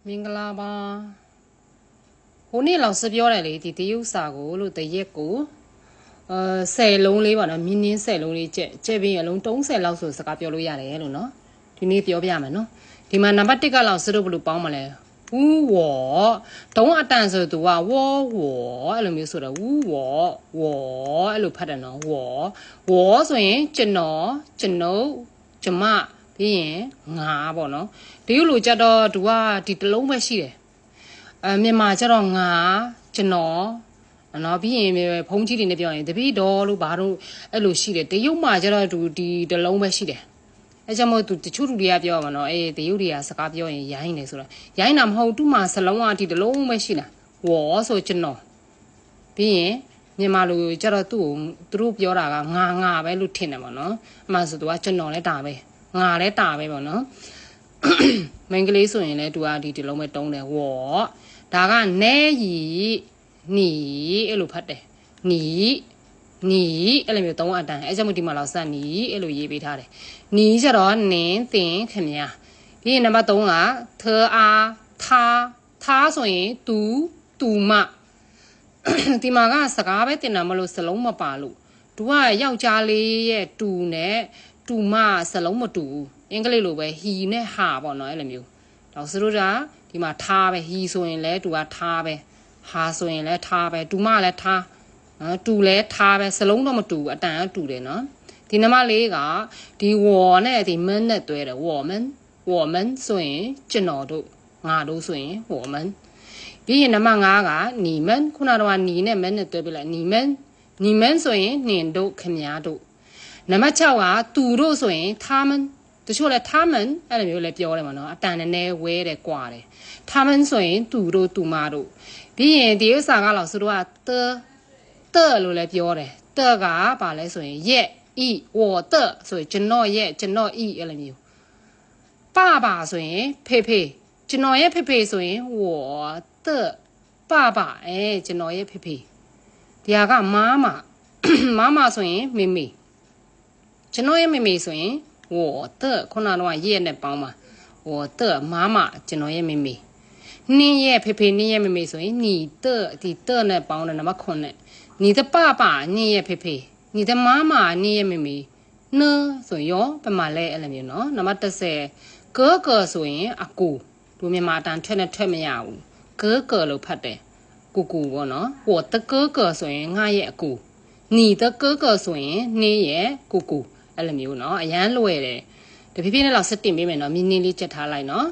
မင်္ဂလာပါဟိုနေ့လောက်စပြောတယ်လေဒီတရုတ်စာကိုလို့တရက်ကို10လုံးလေးပါနော်မြင်း10လုံးလေးကျက်ပြီးအလုံး30လောက်ဆိုစကားပြောလို့ရတယ်လို့နော်ဒီနေ့ပြောပြမယ်နော်ဒီမှာနံပါတ်1ကလောက်စတို့ဘယ်လိုပေါင်းမလဲဝူဝေါ်တုံးအတန်ဆိုသူကဝေါ်ဝေါ်အဲ့လိုမျိုးဆိုတော့ဝူဝေါ်ဝေါ်အဲ့လိုဖတ်တယ်နော်ဝေါ်ဝေါ်ဆိုရင်ကျွန်တော်ကျွန်ုပ်ကျမပြီးရင်ငါပေါ့နော်တရုတ်လိုကြတော့သူကဒီတလုံးပဲရှိတယ်မြန်မာကျတော့ငါကျွန်တော်နော်ပြီးရင်ဖုန်းကြီးတွေနဲ့ပြောရင်တပည့်တော်လို့ဘာလို့အဲ့လိုရှိတယ်တရုတ်မှာကျတော့သူဒီတလုံးပဲရှိတယ်အဲကြောင့်မို့သူတချို့လူတွေကပြောမှာနော်အေးတရုတ်တွေကစကားပြောရင်ရိုင်းနေဆိုတော့ရိုင်းတာမဟုတ်သူ့မှာစလုံးကဒီတလုံးပဲရှိတာဝေါ်ဆိုကျွန်တော်ပြီးရင်မြန်မာလူကျတော့သူ့ကိုသူတို့ပြောတာကငါပဲလို့ထင်တယ်ပေါ့နော်အမှဆိုသူကကျွန်တော်လည်းတာပဲငါလည်းတာပဲပေါ့နော်မင်္ဂလေးဆိုရင်လည်းသူကဒီလုံးပဲတုံးတယ်ဝေါ်ဒါကနဲရီနီအဲ့လိုဖတ်တယ်နီအဲ့လိုမျိုးသုံးအတန်အဲ့ကြောင့်မို့ဒီမှာလောက်စနီအဲ့လိုရေးပေးထားတယ်နီကျတော့နင်းတင်ခင်ဗျာပြီးရင်နံပါတ်3ကသအားထားဆိုရင်သူမဒီမှာကစကားပဲတင်တာမလို့စလုံးမပါလို့သူကယောက်ျားလေးရဲ့တူနဲ့တူမစလုံးမတူအင်္ဂလိပ်လိုပဲ he နဲ့ ha ပေါ့နော်အဲ့လိုမျိုးတော့စတို့ကဒီမှာထားပဲ he ဆိုရင်လည်းသူကထားပဲ ha ဆိုရင်လည်းထားပဲတူမလည်းထားနော်တူလည်းထားပဲစလုံးတော့မတူအတန်ကတူတယ်နော်ဒီနံပါတ်4ကဒီဝေါ်နဲ့ဒီမန်းနဲ့တွဲတယ်ဝေါ်မန်းဆိုရင်ကျွန်တော်တို့ငါတို့ဆိုရင်ဝေါ်မန်းပြီးရင်နံပါတ်5ကနီမန်းခုနကတော့နီနဲ့မန်းနဲ့တွဲပြလိုက်နီမန်းဆိုရင်နှင်တို့ခင်များတို့နံပါတ်6ကသူတို့ဆိုရင်ထားမန်းတချို့လဲထားမန်းအဲ့လိုမျိုးလဲပြောတယ်မှာနော်အတန်နဲ့ဝဲတယ်ကွာတယ်ထားမန်းဆိုရင်သူတို့သူမတို့ပြီးရင်ဒီဥစ္စာကလောက်ဆိုတော့တဲ့လို့လဲပြောတယ်တဲ့ကဘာလဲဆိုရင်ရဲ့ဤဝေါ်တဲ့ဆိုရင်ကျွန်တော်ရဲ့ကျွန်တော်ဤအဲ့လိုမျိုးပါဆိုရင်ဖေကျွန်တော်ရဲ့ဖေဆိုရင်ဝေါ်တဲ့ပါကျွန်တော်ရဲ့ဖေဒီဟာကမာမဆိုရင်မေကျွန်တော်ရဲ့မေဆိုရင်ဝေါ်တဲ့ခုနကတော့ရဲ့နဲ့ပေါင်းပါဝေါ်တဲ့မာကျွန်တော်ရဲ့မေနင်းရဲ့ဖေနင်းရဲ့မေဆိုရင်ညီတဲ့ဒီတဲ့နဲ့ပေါင်းတယ်နံပါတ်9နဲ့ညီတဲ့ပါနင်းရဲ့ဖေညီတဲ့မာနင်းရဲ့မေနော်ဆိုရောပမာလဲအဲ့လိုမျိုးနော်နံပါတ်10ကောဆိုရင်အကူတို့မြန်မာတန်ထွက်နဲ့ထွက်မရဘူးကောလို့ဖတ်တယ်ကူပေါ့နော်ဝေါ်တကောဆိုရင်ငါရဲ့အကူညီတဲ့ကောဆိုရင်နင်းရဲ့ကူအဲ့လိုမျိုးနော်အရန်လွယ်တယ်တဖြည်းဖြည်းနဲ့တော့စက်တင်ပေးမယ်နော်မြင်းလေးချက်ထားလိုက်နော်